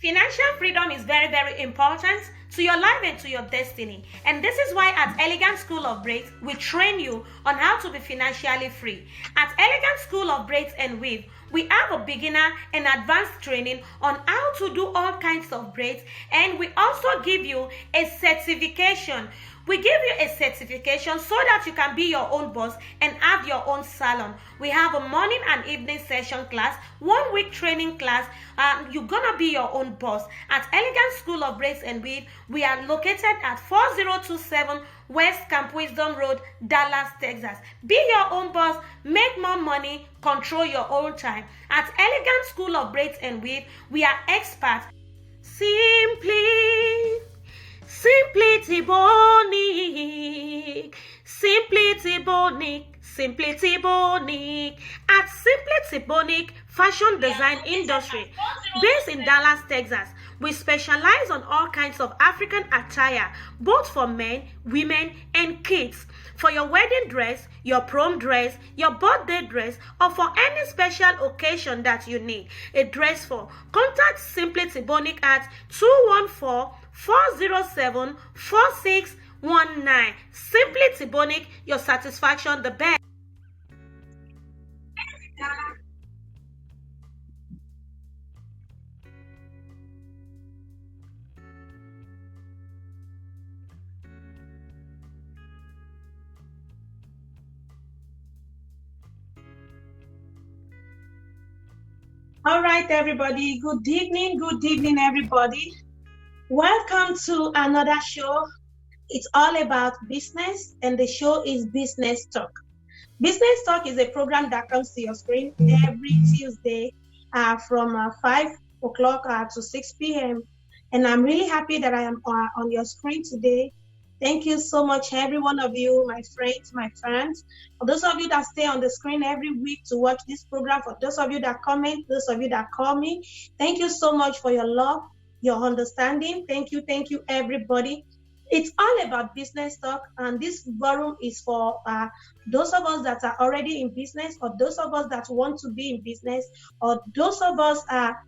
Financial freedom is very, very important to your life and to your destiny. And this is why at Elegant School of Braids, we train you on how to be financially free. At Elegant School of Braids and Weave, we have a beginner and advanced training on how to do all kinds of braids, and we also give you a certification. We give you a certification so that you can be your own boss and have your own salon. We have a morning and evening session class, 1 week training class. You're gonna be your own boss. At Elegant School of Braids and Weave, we are located at 4027 West Camp Wisdom Road, Dallas, Texas. Be your own boss, make more money, control your own time. At Elegant School of Braids and Weave, we are experts. Simply Tibonic, Simply Tibonic, Simply Tibonic. At Simply Tibonic Fashion Design Industry, based in Dallas, Texas, we specialize on all kinds of African attire, both for men, women, and kids. For your wedding dress, your prom dress, your birthday dress, or for any special occasion that you need a dress for, contact Simply Tibonic at 214-407-4619. Simply Tibonic, your satisfaction the best. All right, everybody. Good evening, everybody. Welcome to another show. It's all about business, and the show is Business Talk. Business Talk is a program that comes to your screen every Tuesday from 5 o'clock to 6 p.m. And I'm really happy that I am on your screen today. Thank you so much, every one of you, my friends, my fans. For those of you that stay on the screen every week to watch this program, for those of you that comment, those of you that call me, thank you so much for your love, your understanding. Thank you, everybody. It's all about business talk, and this forum is for those of us that are already in business, or those of us that want to be in business, or those of us that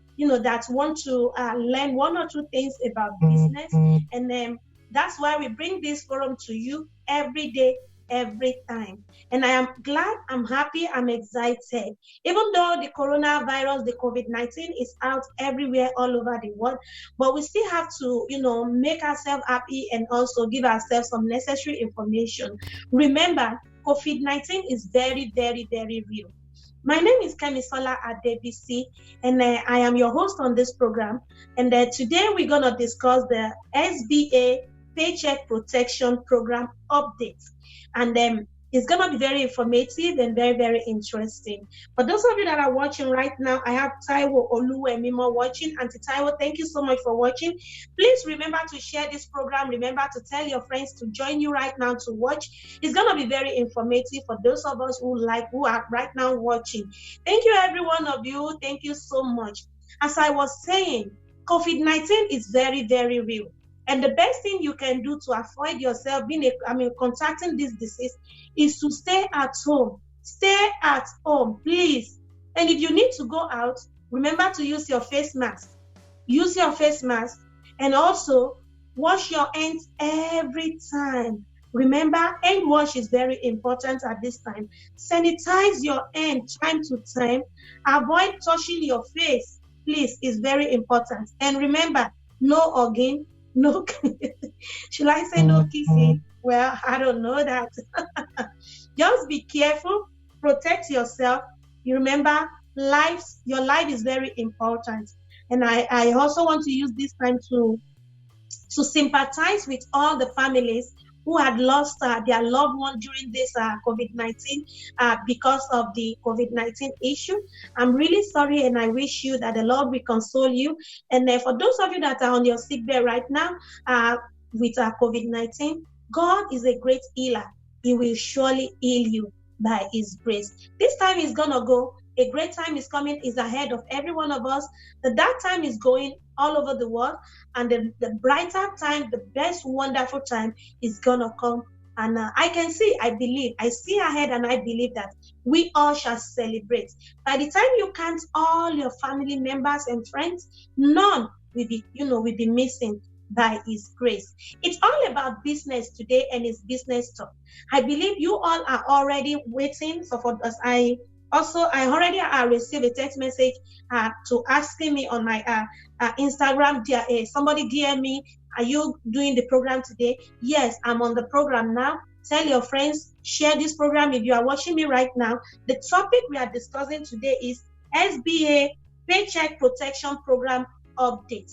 want to learn one or two things about business. And then that's why we bring this forum to you every day, every time. And I am glad, I'm happy, I'm excited. Even though the coronavirus, the COVID-19 is out everywhere all over the world, but we still have to, make ourselves happy and also give ourselves some necessary information. Remember, COVID-19 is very, very, very real. My name is Kemi Adebisi, and I am your host on this program. And today we're going to discuss the SBA Paycheck Protection Program update. And it's going to be very informative and very, very interesting. For those of you that are watching right now, I have Taiwo Oluwemimo watching. Auntie Taiwo, thank you so much for watching. Please remember to share this program. Remember to tell your friends to join you right now to watch. It's going to be very informative for those of us who are right now watching. Thank you, every one of you. Thank you so much. As I was saying, COVID-19 is very, very real. And the best thing you can do to avoid yourself contracting this disease is to stay at home. Stay at home, please. And if you need to go out, remember to use your face mask. Use your face mask, and also wash your hands every time. Remember, hand wash is very important at this time. Sanitize your hand time to time. Avoid touching your face, please, is very important. And remember, no hugging. No, should I say no kissing? Well, I don't know that. Just be careful, protect yourself. You remember, your life is very important. And I also want to use this time to sympathize with all the families who had lost their loved one during this COVID-19 because of the COVID-19 issue. I'm really sorry, and I wish you that the Lord will console you. And for those of you that are on your sick bed right now with COVID-19, God is a great healer. He will surely heal you by His grace. This time is going to go. A great time is coming, is ahead of every one of us. The dark time is going all over the world, and the brighter time, the best wonderful time is gonna come. And I see ahead, and I believe that we all shall celebrate. By the time you count all your family members and friends, none will be missing by His grace. It's all about business today, and it's business talk. I believe you all are already waiting. So for us, I already received a text message to asking me on my Instagram. Somebody DM me, are you doing the program today? Yes, I'm on the program now. Tell your friends, share this program if you are watching me right now. The topic we are discussing today is SBA Paycheck Protection Program update.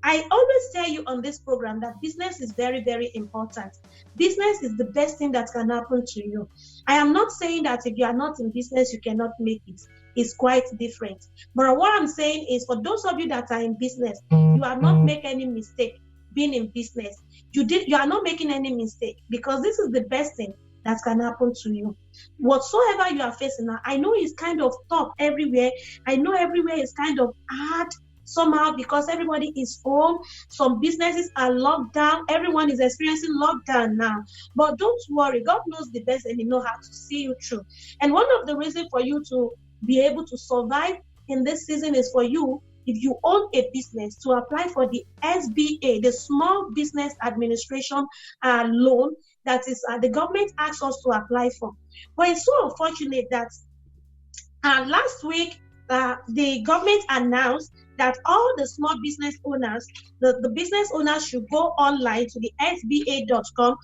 I always tell you on this program that business is very, very important. Business is the best thing that can happen to you. I am not saying that if you are not in business, you cannot make it. It's quite different. But what I'm saying is, for those of you that are in business, you are not making any mistake being in business. You are not making any mistake, because this is the best thing that can happen to you. Whatsoever you are facing now, I know it's kind of tough everywhere. I know everywhere is kind of hard somehow, because everybody is home. Some businesses are locked down. Everyone is experiencing lockdown now. But don't worry, God knows the best, and He knows how to see you through. And one of the reasons for you to be able to survive in this season is for you, if you own a business, to apply for the SBA, the Small Business Administration loan that is the government asks us to apply for. But it's so unfortunate that last week the government announced that all the small business owners, the business owners should go online to the sba.gov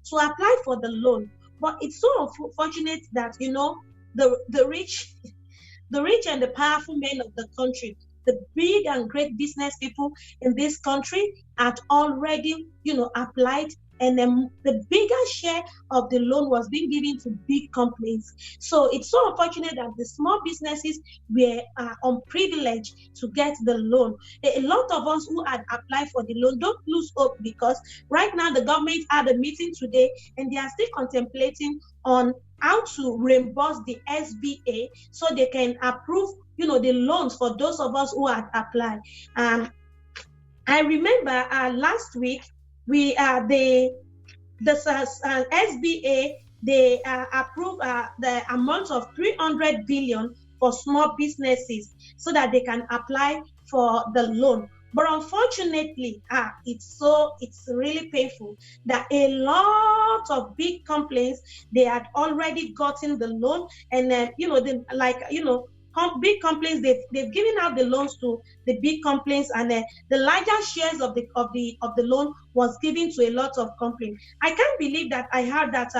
to apply for the loan. But it's so unfortunate that the rich and the powerful men of the country, the big and great business people in this country, had already applied, and then the bigger share of the loan was being given to big companies. So it's so unfortunate that the small businesses were unprivileged to get the loan. A lot of us who had applied for the loan, don't lose hope, because right now the government had a meeting today, and they are still contemplating on how to reimburse the SBA so they can approve the loans for those of us who had applied. I remember last week the SBA, they approved the amount of 300 billion for small businesses so that they can apply for the loan. But unfortunately, it's really painful that a lot of big companies, they had already gotten the loan, and big companies, they've given out the loans to the big companies, and the larger shares of the loan was given to a lot of companies. I can't believe that I heard that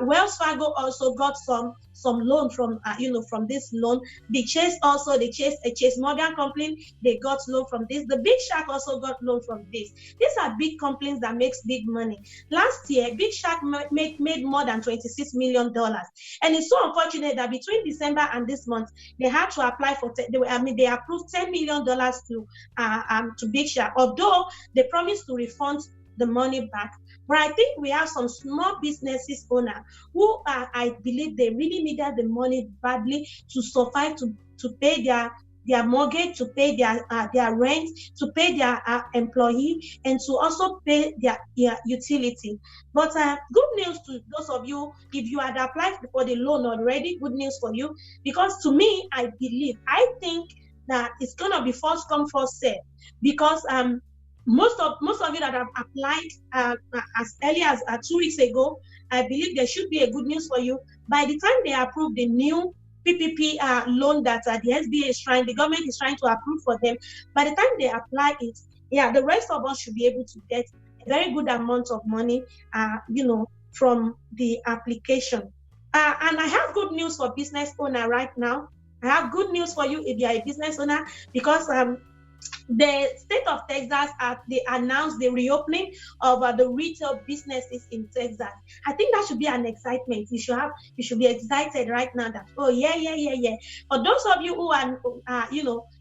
Wells Fargo also got some loan from from this loan. Chase Morgan company, they got loan from this. The Big Shark also got loan from this. These are big companies that makes big money. Last year, Big Shark made more than $26 million, and it's so unfortunate that between December and this month, they had to apply for. They approved $10 million to Big Shark, although they promised to refund the money back. But I think we have some small businesses owner who I believe they really needed the money badly to survive, to pay their mortgage, to pay their rent, to pay their employee, and to also pay their utility. But good news to those of you, if you had applied for the loan already, good news for you, because to me, I think that it's gonna be first come, first serve, because most of you that have applied as early as 2 weeks ago, I believe there should be a good news for you. By the time they approve the new PPP loan that the government is trying to approve for them, by the time they apply it, the rest of us should be able to get a very good amount of money, from the application. And I have good news for business owner right now. I have good news for you if you are a business owner, because the state of Texas, they announced the reopening of the retail businesses in Texas. I think that should be an excitement. You should be excited right now that, oh yeah. For those of you who are,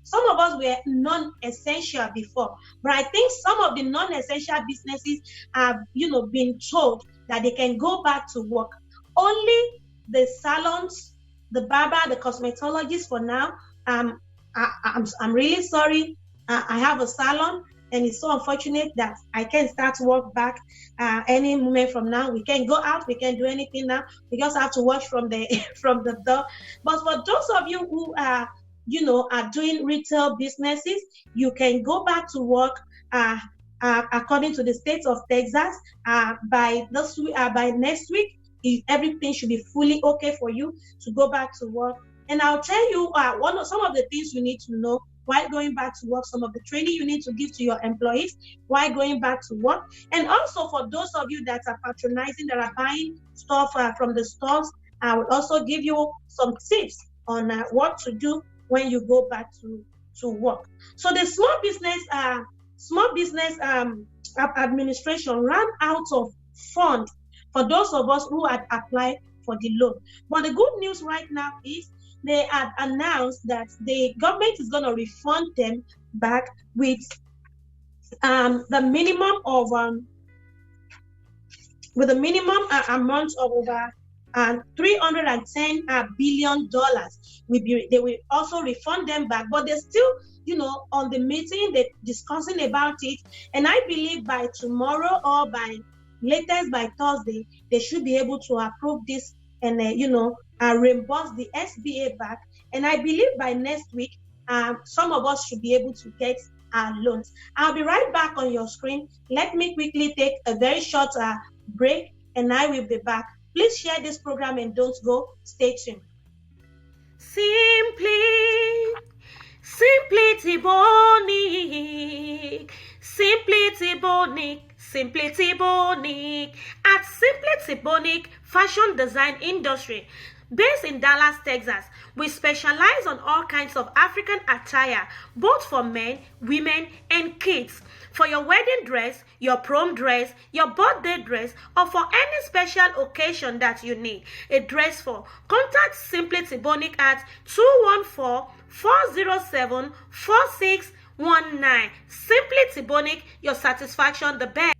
some of us were non-essential before, but I think some of the non-essential businesses have, been told that they can go back to work. Only the salons, the barber, the cosmetologists for now. I'm really sorry. I have a salon, and it's so unfortunate that I can't start work back any moment from now. We can't go out, we can't do anything now. We just have to watch from the door. But for those of you who are doing retail businesses, you can go back to work according to the state of Texas by next week. Everything should be fully okay for you to go back to work. And I'll tell you some of the things you need to know while going back to work, some of the training you need to give to your employees while going back to work. And also for those of you that are patronizing, that are buying stuff from the stores, I will also give you some tips on what to do when you go back to work. So the Small Business Administration ran out of funds for those of us who had applied for the loan. But the good news right now is they had announced that the government is going to refund them back with the minimum amount of over $310 billion. They will also refund them back, but they're still, on the meeting, they're discussing about it. And I believe by tomorrow or latest by Thursday, they should be able to approve this and, reimburse the SBA back. And I believe by next week, some of us should be able to get our loans. I'll be right back on your screen. Let me quickly take a very short break, and I will be back. Please share this program and don't go. Stay tuned. Simply Tibonic. At Simply Tibonic Fashion Design Industry, based in Dallas, Texas, we specialize on all kinds of African attire, both for men, women, and kids. For your wedding dress, your prom dress, your birthday dress, or for any special occasion that you need a dress for, contact Simply Tibonic at 214-407-4619. Simply Tibonic, your satisfaction the best.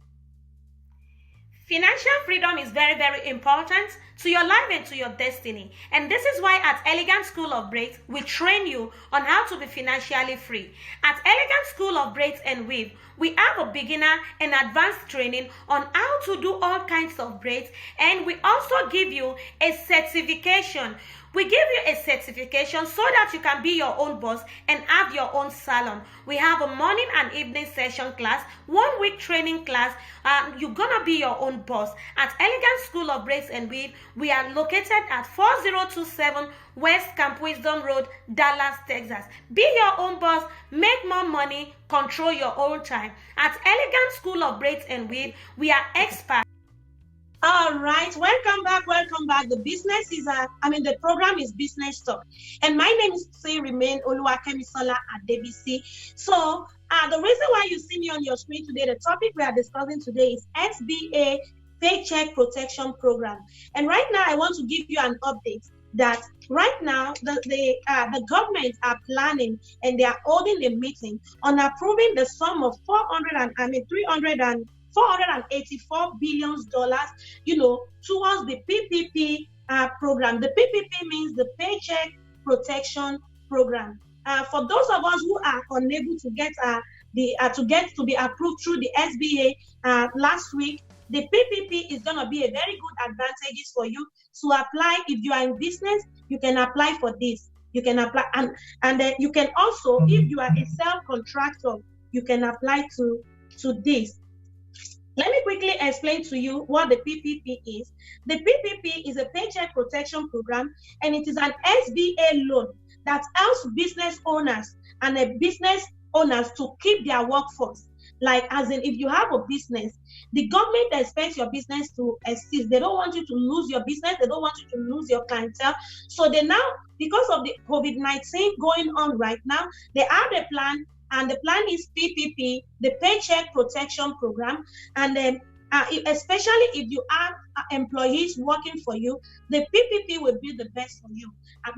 Financial freedom is very, very important to your life and to your destiny. And this is why at Elegant School of Braids, we train you on how to be financially free. At Elegant School of Braids and Weave, we have a beginner and advanced training on how to do all kinds of braids. And we also give you a certification. We give you a certification so that you can be your own boss and have your own salon. We have a morning and evening session class, 1 week training class. You're gonna be your own boss. At Elegant School of Braids and Weave, we are located at 4027 West Camp Wisdom Road, Dallas, Texas. Be your own boss, make more money, control your own time. At Elegant School of Braids and Weave, we are experts. All right, welcome back. The the program is Business Talk. And my name is Remain Kemi at DBC. So the reason why you see me on your screen today, the topic we are discussing today is SBA Paycheck Protection Program. And right now, I want to give you an update that right now the government are planning and they are holding a meeting on approving the sum of $484 billion, towards the PPP program. The PPP means the Paycheck Protection Program. For those of us who are unable to get to be approved through the SBA last week, the PPP is going to be a very good advantage for you to apply. If you are in business, you can apply for this. You can apply, and then you can also, if you are a self-contractor, you can apply to this. Let me quickly explain to you what the PPP is. The PPP is a Paycheck Protection Program, and it is an SBA loan that helps business owners and business owners to keep their workforce. Like, as in, if you have a business, the government expects your business to exist. They don't want you to lose your business. They don't want you to lose your clientele. So they now, because of the COVID-19 going on right now, they have a plan. And the plan is PPP, the Paycheck Protection Program. And then, especially if you have employees working for you, the PPP will be the best for you.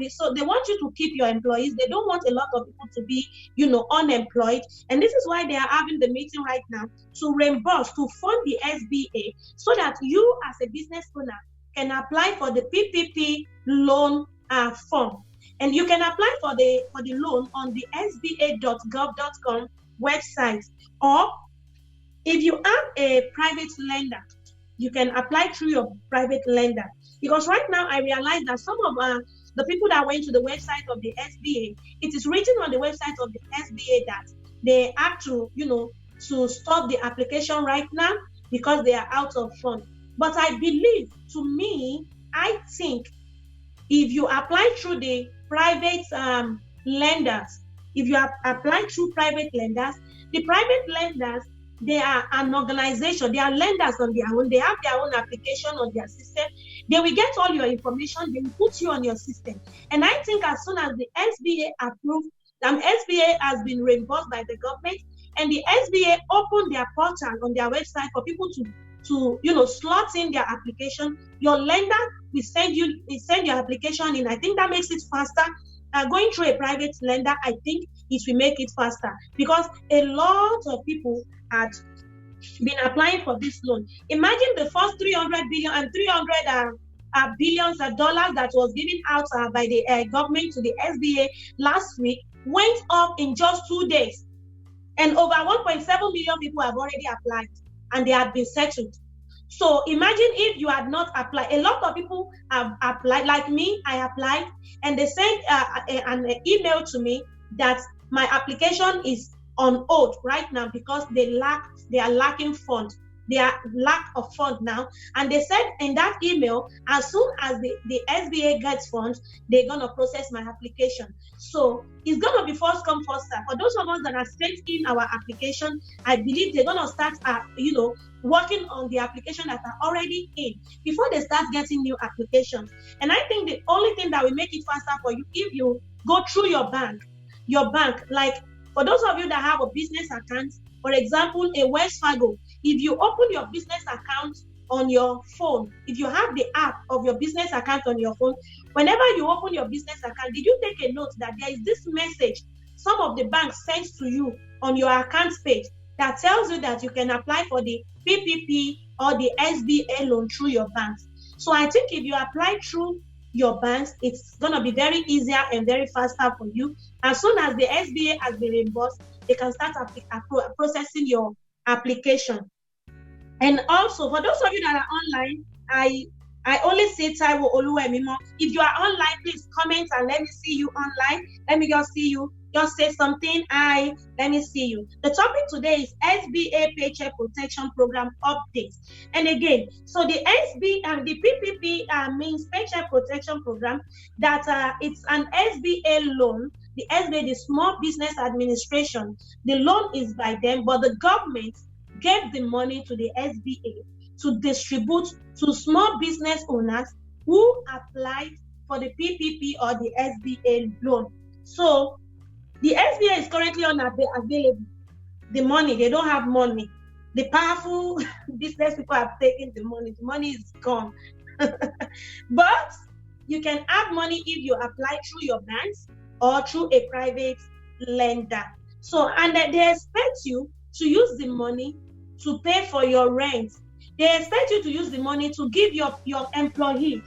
So they want you to keep your employees. They don't want a lot of people to be, unemployed. And this is why they are having the meeting right now to reimburse, to fund the SBA, so that you as a business owner can apply for the PPP loan form. And you can apply for the loan on the sba.gov.com website. Or if you have a private lender, you can apply through your private lender. Because right now I realize that some of the people that went to the website of the SBA, it is written on the website of the SBA that they have to, to stop the application right now because they are out of funds. But I believe, to me, I think if you apply through the private lenders, if you apply through private lenders, the private lenders, they are an organization, they are lenders on their own, they have their own application on their system, they will get all your information, they will put you on your system. And I think as soon as the SBA approved, SBA has been reimbursed by the government, and the SBA opened their portal on their website for people to slot in their application, your lender will send your application in. I think that makes it faster. Going through a private lender, I think it will make it faster, because a lot of people had been applying for this loan. Imagine the first 300 billion and 300 billions of dollars that was given out by the government to the SBA last week went up in just 2 days, and over 1.7 million people have already applied, and they have been settled. So imagine if you had not applied. A lot of people have applied, like me, I applied, and they sent an email to me that my application is on hold right now because they are lacking funds. They are lack of funds now. And they said in that email, as soon as the SBA gets funds, they're going to process my application. So it's going to be first come, first serve. For those of us that are sent in our application, I believe they're going to start, working on the application that are already in before they start getting new applications. And I think the only thing that will make it faster for you, if you go through your bank, like for those of you that have a business account, for example, a Wells Fargo, if you open your business account on your phone, if you have the app of your business account on your phone, whenever you open your business account, did you take a note that there is this message some of the banks send to you on your account page that tells you that you can apply for the PPP or the SBA loan through your banks? So I think if you apply through your banks, it's going to be very easier and very faster for you. As soon as the SBA has been reimbursed, they can start processing your application. And also, for those of you that are online, I only say Taiwo Oluwemimo. If you are online, please comment and let me see you online. Let me just see you. Just say something. Let me see you. The topic today is SBA Paycheck Protection Program updates. And again, so the the PPP means Paycheck Protection Program. That it's an SBA loan. The SBA, the Small Business Administration, the loan is by them, but the government gave the money to the SBA to distribute to small business owners who applied for the PPP or the SBA loan. So the SBA is currently unavailable. The money, they don't have money. The powerful business people have taken the money. The money is gone. But you can have money if you apply through your banks or through a private lender. So, and they expect you to use the money to pay for your rent. They expect you to use the money to give your employee.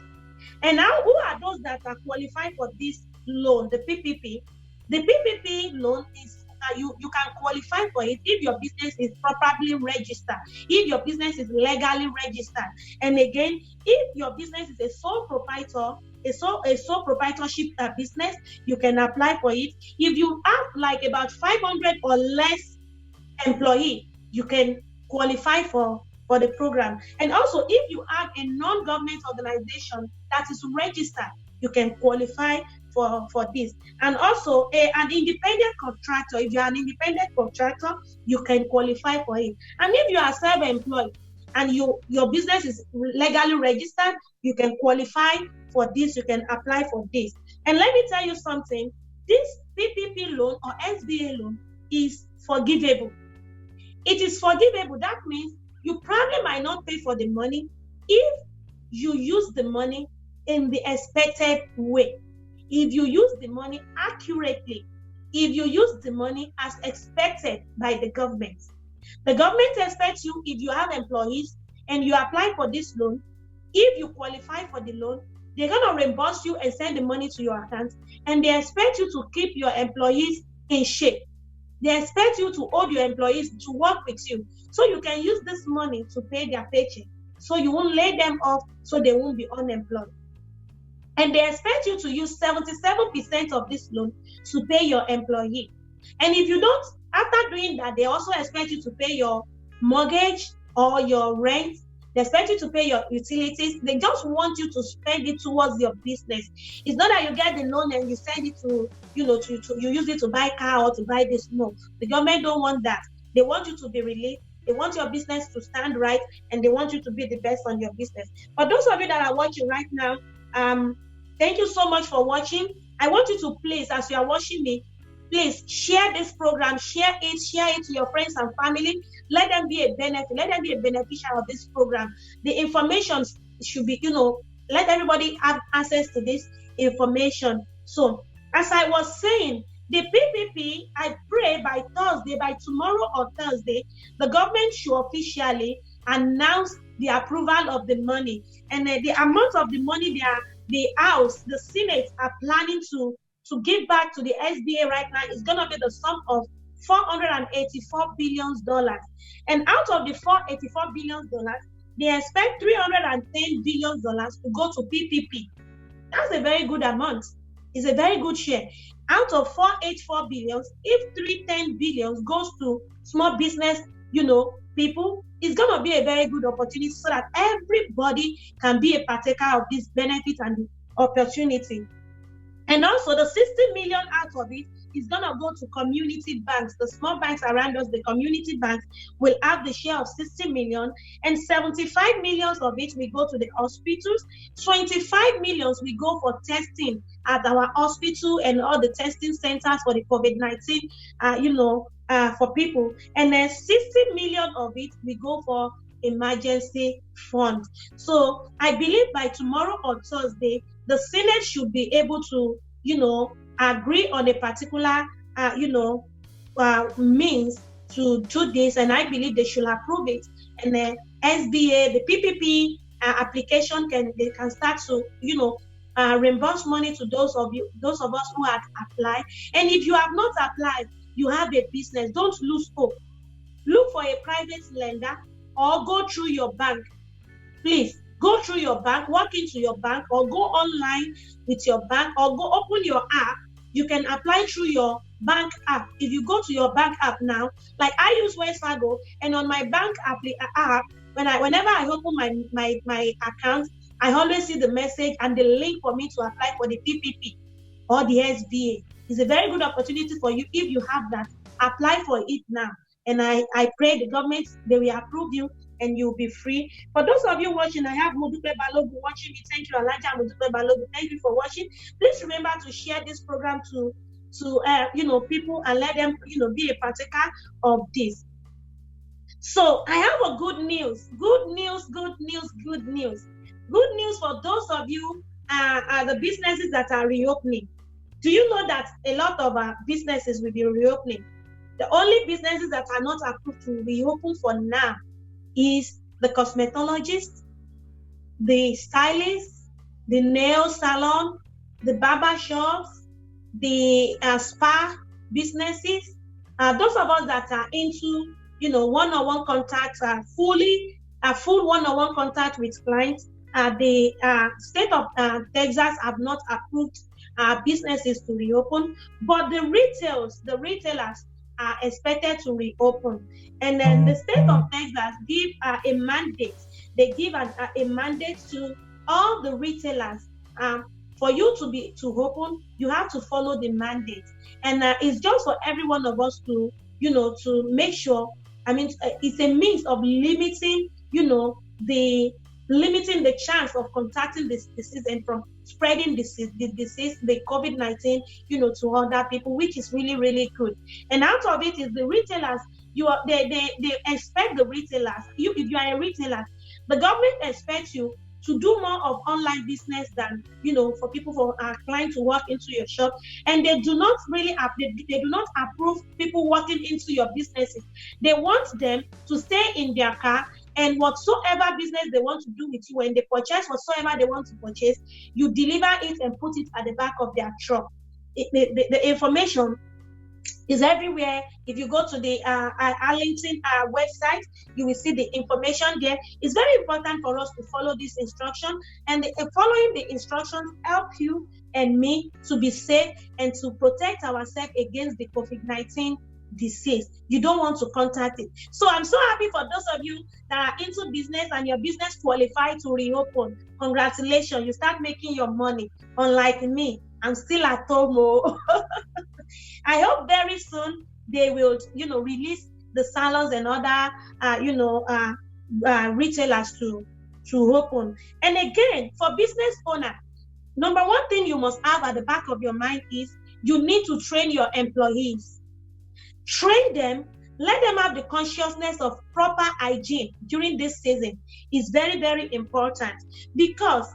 And now, who are those that are qualified for this loan, the PPP? The PPP loan is you can qualify for it if your business is properly registered, if your business is legally registered. And again, if your business is a sole proprietor, a sole proprietorship business, you can apply for it. If you have like about 500 or less employee, you can qualify for the program. And also, if you have a non-government organization that is registered, you can qualify for this. And also an independent contractor, if you are an independent contractor, you can qualify for it. And if you are self-employed and your business is legally registered, you can qualify for this, you can apply for this. And let me tell you something, this PPP loan or SBA loan is forgivable. It is forgivable. That means you probably might not pay for the money if you use the money in the expected way. If you use the money accurately, if you use the money as expected by the government. The government expects you, if you have employees and you apply for this loan, if you qualify for the loan, they're going to reimburse you and send the money to your account. And they expect you to keep your employees in shape. They expect you to hold your employees to work with you. So you can use this money to pay their paycheck. So you won't lay them off so they won't be unemployed. And they expect you to use 77% of this loan to pay your employee. And if you don't, after doing that, they also expect you to pay your mortgage or your rent. They expect you to pay your utilities. They just want you to spend it towards your business. It's not that you get the loan and you send it to, you use it to buy car or to buy this. No, the government don't want that. They want you to be relieved. They want your business to stand right, and they want you to be the best on your business. For those of you that are watching right now, thank you so much for watching. I want you to please, as you are watching me, please share this program, share it to your friends and family. Let them be a benefit, let them be a beneficiary of this program. The information should be, let everybody have access to this information. So, as I was saying, the PPP, I pray by Thursday, by tomorrow or Thursday, the government should officially announce the approval of the money. And the amount of the money the House, the Senate are planning to give back to the SBA right now is going to be the sum of $484 billion. And out of the $484 billion, they expect $310 billion to go to PPP. That's a very good amount. It's a very good share. Out of $484 billion, if $310 billion goes to small business, people, it's going to be a very good opportunity so that everybody can be a partaker of this benefit and opportunity. And also the 60 million out of it is going to go to community banks. The small banks around us, the community banks, will have the share of 60 million, and 75 millions of it will go to the hospitals. 25 millions will go for testing at our hospital and all the testing centers for the COVID-19, for people. And then 60 million of it will go for emergency fund. So I believe by tomorrow or Thursday, the Senate should be able to, agree on a particular, means to do this, and I believe they should approve it. And the SBA, the PPP application they can start to, reimburse money to those of us who have applied. And if you have not applied, you have a business, don't lose hope. Look for a private lender or go through your bank. Please go through your bank, walk into your bank, or go online with your bank, or go open your app. You can apply through your bank app. If you go to your bank app now, like I use West Fargo, and on my bank app, whenever I open my account, I always see the message and the link for me to apply for the PPP or the SBA. It's a very good opportunity for you. If you have that, apply for it now. And I pray the government, they will approve you and you'll be free. For those of you watching, I have Modupe Balogu watching me. Thank you, Elijah Modupe Balogu. Thank you for watching. Please remember to share this program to people, and let them be a partaker of this. So I have a good news for those of you the businesses that are reopening. Do you know that a lot of businesses will be reopening? The only businesses that are not approved to reopen for now is the cosmetologists, the stylists, the nail salon, the barber shops, the spa businesses. Those of us that are into one-on-one contact, full one-on-one contact with clients. The state of Texas have not approved businesses to reopen, but the retailers are expected to reopen. And then the state of Texas give a mandate. They give a mandate to all the retailers. For you to open, you have to follow the mandate. And it's just for every one of us to make sure. It's a means of limiting the chance of contacting this disease and from spreading the disease, the COVID-19, to other people, which is really, really good. And out of it is the retailers. They expect the retailers. If you are a retailer, the government expects you to do more of online business than for people, for our clients to walk into your shop. And they do not really they do not approve people walking into your businesses. They want them to stay in their car, and whatsoever business they want to do with you, when they purchase whatsoever they want to purchase, you deliver it and put it at the back of their truck. The information It's everywhere. If you go to the Arlington website, you will see the information there. It's very important for us to follow this instruction, and following the instructions help you and me to be safe and to protect ourselves against the COVID-19 disease. You don't want to contact it. So I'm so happy for those of you that are into business and your business qualified to reopen. Congratulations, you start making your money. Unlike me, I'm still at home. I hope very soon they will, release the salons and other, retailers to open. And again, for business owner, number one thing you must have at the back of your mind is you need to train your employees. Train them, let them have the consciousness of proper hygiene during this season. Is very, very important, because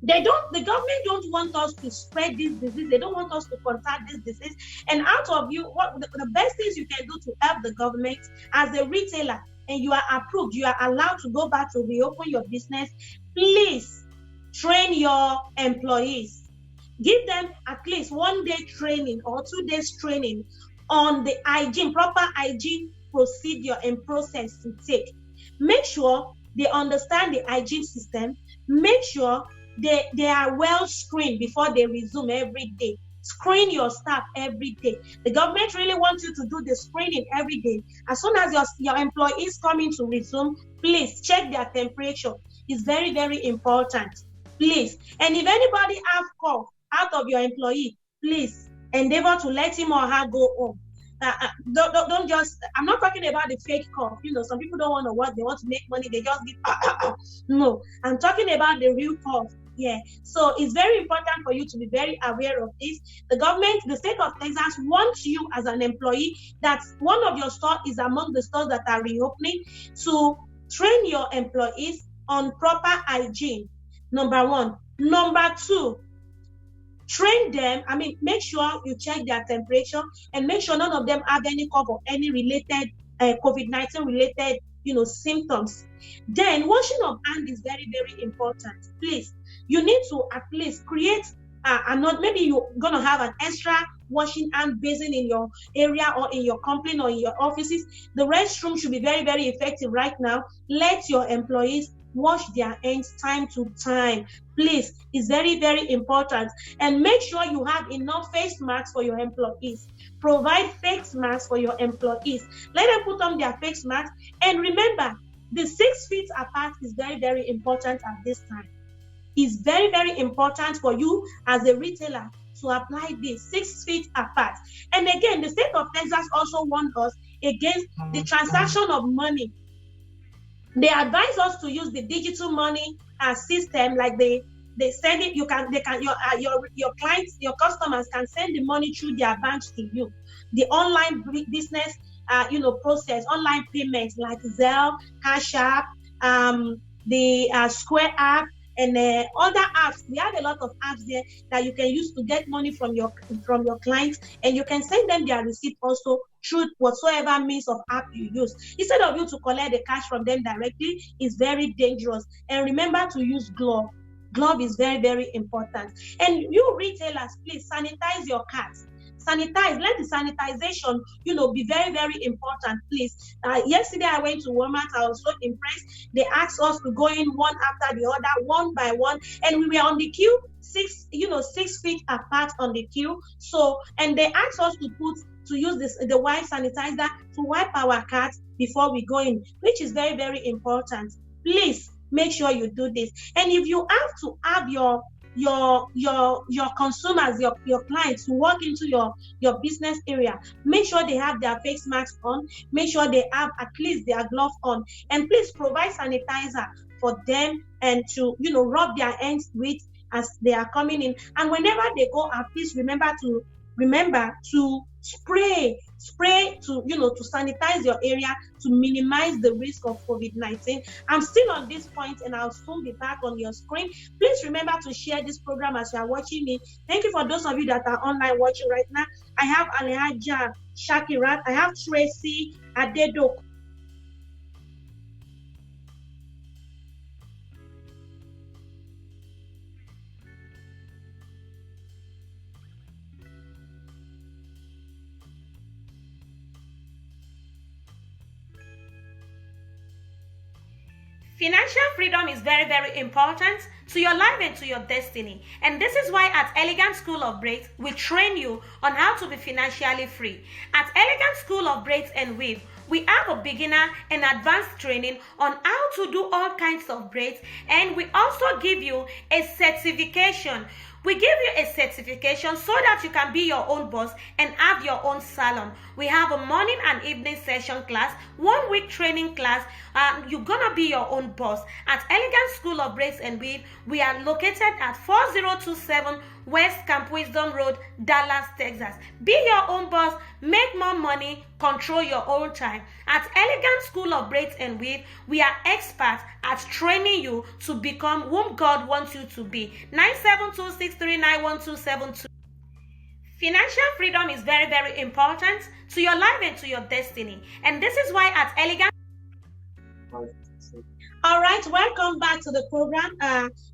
the government don't want us to spread this disease. They don't want us to contact this disease. And out of you, what the best things you can do to help the government as a retailer, and you are approved, you are allowed to go back to reopen your business, please train your employees. Give them at least 1 day training or 2 days training on the hygiene, proper hygiene procedure and process to take. Make sure they understand the hygiene system. Make sure they are well screened before they resume every day. Screen your staff every day. The government really wants you to do the screening every day. As soon as your employees coming to resume, please check their temperature. It's very, very important. Please. And if anybody have cough out of your employee, please endeavor to let him or her go home. Don't just, I'm not talking about the fake cough. Some people don't want to work, they want to make money, they just give no, I'm talking about the real cough. Yeah, so it's very important for you to be very aware of this. The government, the state of Texas wants you as an employee that one of your stores is among the stores that are reopening to train your employees on proper hygiene. Number one. Number two, train them. Make sure you check their temperature and make sure none of them have any cough or any related COVID-19 related symptoms. Then washing of hands is very, very important. Please, you need to at least create maybe you're gonna have an extra washing hand basin in your area or in your company or in your offices. The restroom should be very, very effective right now. Let your employees wash their hands time to time. Please, it's very, very important. And make sure you have enough face masks for your employees. Provide face masks for your employees. Let them put on their face masks. And remember, the 6 feet apart is very, very important at this time. It's very, very important for you as a retailer to apply this 6 feet apart. And again, the state of Texas also warned us against the transaction of money. They advise us to use the digital money system, like they send it. Your clients, your customers can send the money through their banks to you. The online business, process, online payments like Zelle, Cash App, the Square app, and other apps. We have a lot of apps there that you can use to get money from your clients, and you can send them their receipt also through whatsoever means of app you use. Instead of you to collect the cash from them directly, it's very dangerous. And remember to use glove. Glove is very, very important. And you retailers, please sanitize your carts. Sanitize. Let the sanitization, be very, very important, please. Yesterday I went to Walmart. I was so impressed. They asked us to go in one after the other, one by one, and we were on the queue 6 feet apart on the queue. So, and they asked us to use the wipe sanitizer to wipe our carts before we go in, which is very, very important. Please make sure you do this. And if you have to have your consumers, your clients who walk into your business area, make sure they have their face masks on, make sure they have at least their gloves on, and please provide sanitizer for them and to rub their hands with as they are coming in. And whenever they go out, please remember to spray to sanitize your area to minimize the risk of COVID-19. I'm still on this point and I'll soon be back on your screen. Please remember to share this program as you are watching me. Thank you for those of you that are online watching right now. I have Alhaja Shakirat, I have Tracy Adedo. Financial freedom is very, very important to your life and to your destiny. And this is why at Elegant School of Braids, we train you on how to be financially free. At Elegant School of Braids and Weave, we have a beginner and advanced training on how to do all kinds of braids, and we also give you a certification. We give you a certification so that you can be your own boss and have your own salon. We have a morning and evening session class, 1 week training class. You're gonna be your own boss. At Elegant School of Braids and Weave, we are located at 4027 West Camp Wisdom Road, Dallas, Texas. Be your own boss, make more money, control your own time. At Elegant School of Braids and Weave, we are experts at training you to become whom God wants you to be. 972639172. Financial freedom is very, very important to your life and to your destiny. And this is why at Elegant... All right, welcome back to the program.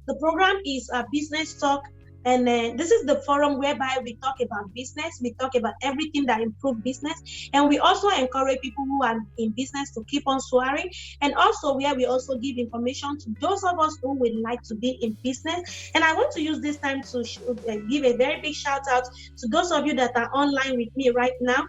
The program is Business Talk, and this is the forum whereby we talk about business. We talk about everything that improves business, and we also encourage people who are in business to keep on soaring, and also where we also give information to those of us who would like to be in business. And I want to use this time to give a very big shout out to those of you that are online with me right now.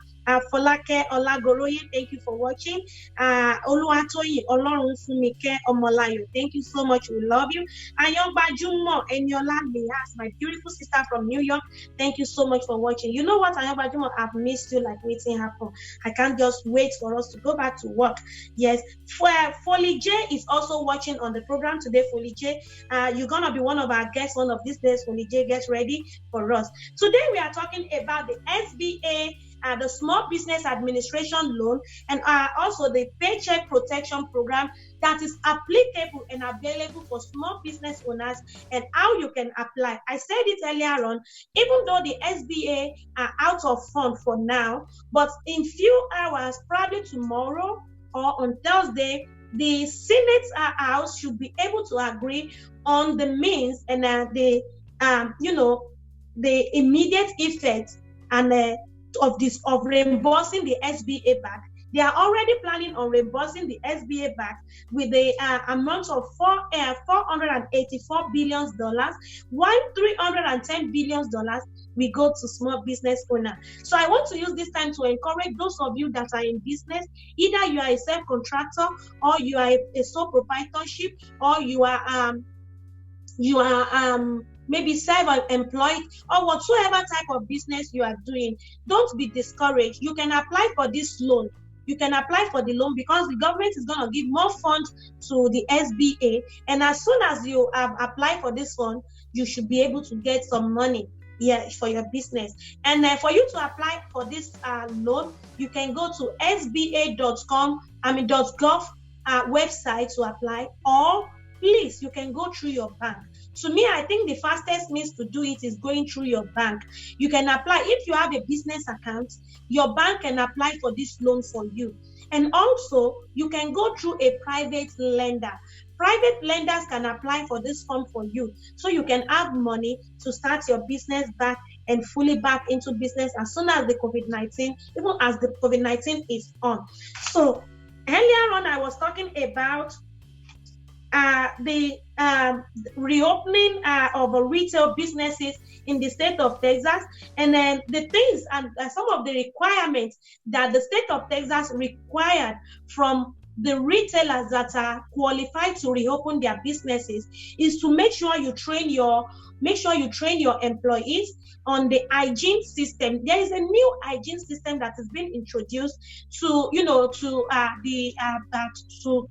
Folake Olagoroye, thank you for watching. Oluwatoyin Olorunfunmike Omolayo, thank you so much. We love you. Ayombajumo Eniola Leas, my beautiful sister from New York, thank you so much for watching. You know what, Ayombajumo, I've missed you like waiting happen. I can't just wait for us to go back to work. Yes, Folly J is also watching on the program today. Folly J, you're gonna be one of our guests one of these days. Folly J, get ready for us. Today we are talking about the SBA, the Small Business Administration Loan, and also the Paycheck Protection Program that is applicable and available for small business owners, and how you can apply. I said it earlier on, even though the SBA are out of fund for now, but in few hours, probably tomorrow or on Thursday, the Senate House should be able to agree on the means and the immediate effect and of reimbursing the SBA back. They are already planning on reimbursing the SBA back with the amount of $484 billion, while $310 billion we go to small business owner. So I want to use this time to encourage those of you that are in business, either you are a self-contractor or you are a sole proprietorship, or you are maybe self-employed, or whatsoever type of business you are doing. Don't be discouraged. You can apply for this loan. You can apply for the loan because the government is going to give more funds to the SBA, and as soon as you have applied for this fund, you should be able to get some money for your business. And for you to apply for this loan, you can go to sba.gov website to apply, or please, you can go through your bank. To me, I think the fastest means to do it is going through your bank. You can apply. If you have a business account, your bank can apply for this loan for you. And also, you can go through a private lender. Private lenders can apply for this fund for you, so you can have money to start your business back and fully back into business as soon as the COVID-19, even as the COVID-19 is on. So earlier on, I was talking about the reopening of retail businesses in the state of Texas, and then the things and some of the requirements that the state of Texas required from the retailers that are qualified to reopen their businesses is to make sure you train your employees on the hygiene system. There is a new hygiene system that has been introduced to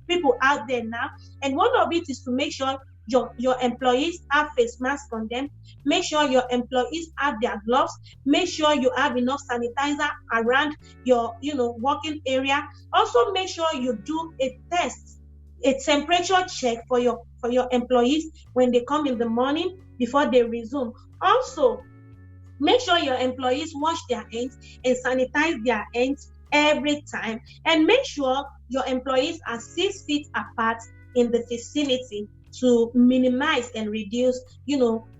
people out there now, and one of it is to make sure your employees have face masks on them. Make sure your employees have their gloves. Make sure you have enough sanitizer around your working area. Also, make sure you do a test, a temperature check for your employees when they come in the morning before they resume. Also, make sure your employees wash their hands and sanitize their hands every time, and make sure your employees are 6 feet apart in the vicinity. to minimize and reduce,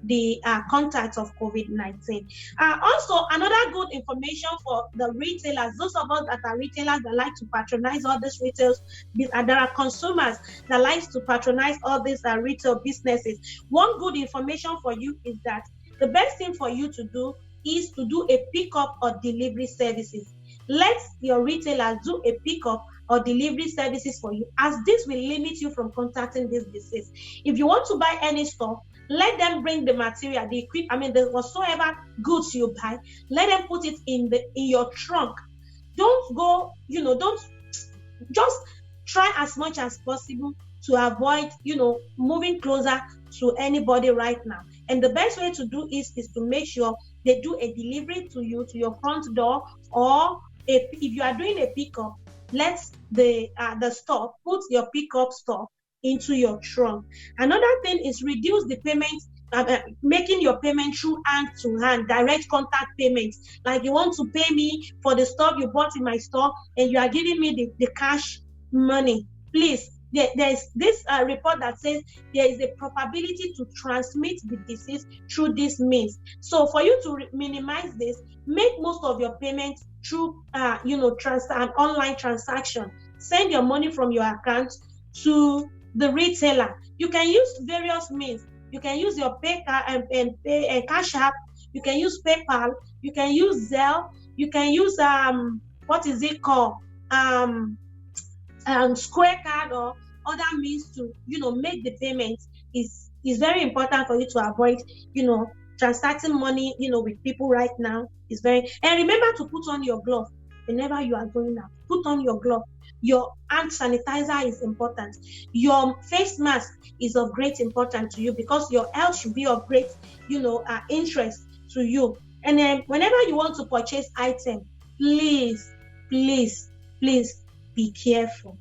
the contact of COVID-19. Also, another good information for the retailers, those of us that are retailers that like to patronize all these retails, there are consumers that like to patronize all these retail businesses. One good information for you is that the best thing for you to do is to do a pickup or delivery services. Let your retailers do a pickup or delivery services for you, as this will limit you from contacting this disease. If you want to buy any stuff, let them bring the material, the whatsoever goods you buy, let them put it in your trunk. Don't go, don't just try as much as possible to avoid, moving closer to anybody right now. And the best way to do is to make sure they do a delivery to you, to your front door, or if you are doing a pickup, let the store put your pickup stuff into your trunk. Another thing is reduce the payment, making your payment through hand-to-hand, direct contact payments. Like you want to pay me for the stuff you bought in my store and you are giving me the cash money. Please, there's this report that says there is a probability to transmit the disease through this means. So for you to minimize this, make most of your payments through an online transaction. Send your money from your account to the retailer. You can use various means. You can use your Cash App. You can use PayPal. You can use Zelle. You can use what is it called? Square Card or other means to make the payments. Is very important for you to avoid transacting money with people right now. And remember to put on your glove whenever you are going out. Put on your glove. Your hand sanitizer is important. Your face mask is of great importance to you, because your health should be of great interest to you. And then whenever you want to purchase items, please be careful.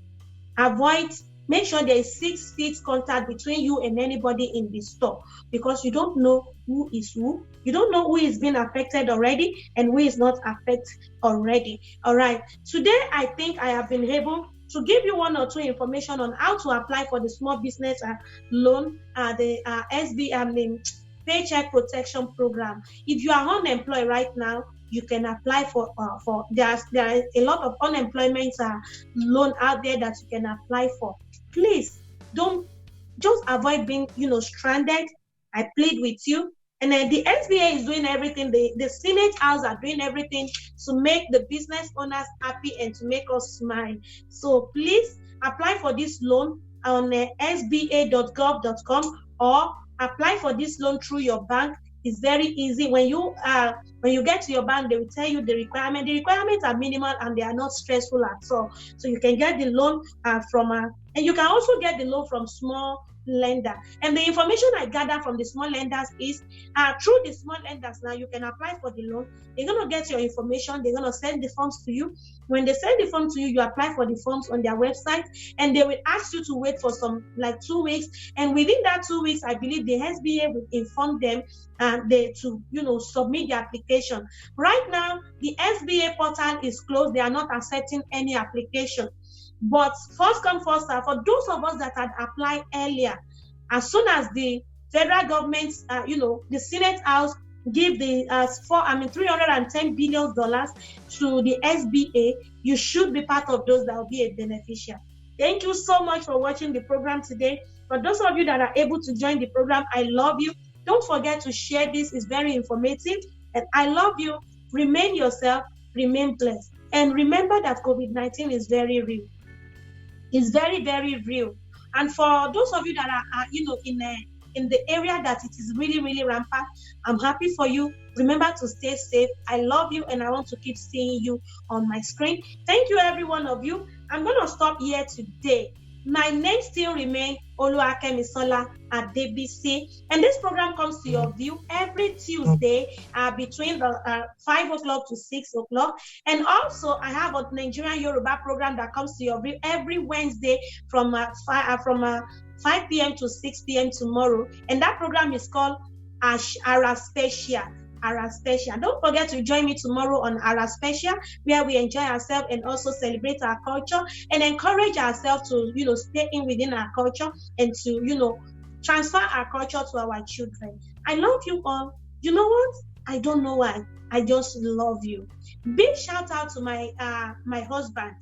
Make sure there is 6 feet contact between you and anybody in the store, because you don't know who is who. You don't know who is being affected already and who is not affected already. All right. Today, I think I have been able to give you 1 or 2 information on how to apply for the small business loan, the SBA Paycheck Protection Program. If you are unemployed right now, you can apply for there are a lot of unemployment loan out there that you can apply for. Please don't just avoid being stranded. I plead with you. And then the SBA is doing everything. The Senate House are doing everything to make the business owners happy and to make us smile. So please apply for this loan on sba.gov.com or apply for this loan through your bank. It's very easy. When you get to your bank, they will tell you the requirement. The requirements are minimal and they are not stressful at all. So you can get the loan and you can also get the loan from small lender. And the information I gather from the small lenders is through the small lenders now you can apply for the loan. They're going to get your information. They're going to send the forms to you. When they send the form to you, you apply for the forms on their website, and they will ask you to wait for 2 weeks. And within that 2 weeks, I believe the SBA will inform them to submit the application. Right now, the SBA portal is closed. They are not accepting any application. But first come, first serve. For those of us that had applied earlier, as soon as the federal government, the Senate House give the $310 billion to the SBA, you should be part of those that will be a beneficiary. Thank you so much for watching the program today. For those of you that are able to join the program, I love you. Don't forget to share this. It's very informative. And I love you. Remain yourself. Remain blessed. And remember that COVID-19 is very real. It's very, very real. And for those of you that are in the area that it is really, really rampant, I'm happy for you. Remember to stay safe. I love you, and I want to keep seeing you on my screen. Thank you, every one of you. I'm going to stop here today. My name still remains Kemi at DBC, and this program comes to your view every Tuesday between 5 o'clock to 6 o'clock. And also, I have a Nigerian Yoruba program that comes to your view every Wednesday from 5 p.m. to 6 p.m. tomorrow. And that program is called Ara Special. Don't forget to join me tomorrow on Ara Special, where we enjoy ourselves and also celebrate our culture and encourage ourselves to, stay in within our culture and to, transfer our culture to our children. I love you all. You know what? I don't know why. I just love you. Big shout out to my husband,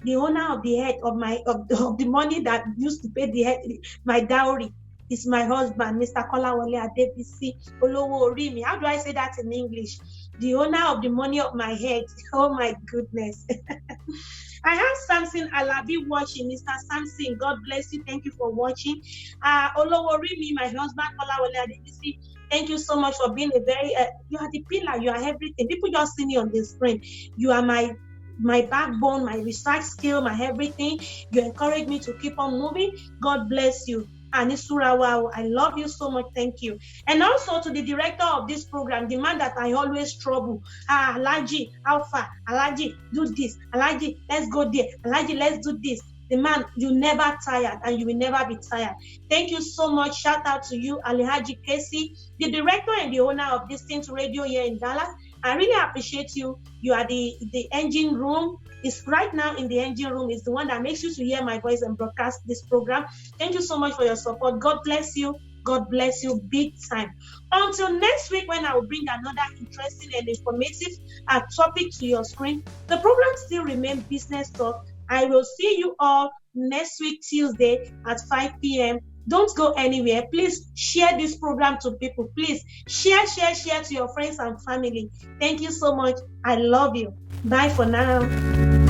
the owner of the head of of the money that used to pay my dowry. Is my husband, Mr. Kolawole Adebisi Olowo Orimi. How do I say that in English? The owner of the money of my head. Oh my goodness. I have Samson Alabi watching. Mr. Samson, God bless you. Thank you for watching. Olowo Orimi, my husband, Kolawole Adebisi. Thank you so much for being a very, you are the pillar, you are everything. People just see me on the screen. You are my backbone, my research skill, my everything. You encourage me to keep on moving. God bless you. Anisura, wow, I love you so much. Thank you. And also to the director of this program, the man that I always trouble. Alaji, Alpha, Alaji, do this. Alaji, let's go there. Alaji, let's do this. The man, you never tired and you will never be tired. Thank you so much. Shout out to you, Alhaji Kesi, the director and the owner of DISTINCTV Radio here in Dallas. I really appreciate you. You are the engine room. It's right now in the engine room. It's the one that makes you to hear my voice and broadcast this program. Thank you so much for your support. God bless you. God bless you big time. Until next week, when I will bring another interesting and informative topic to your screen, the program still remains Business Talk. I will see you all next week, Tuesday at 5 p.m. Don't go anywhere. Please share this program to people. Please share to your friends and family. Thank you so much. I love you. Bye for now.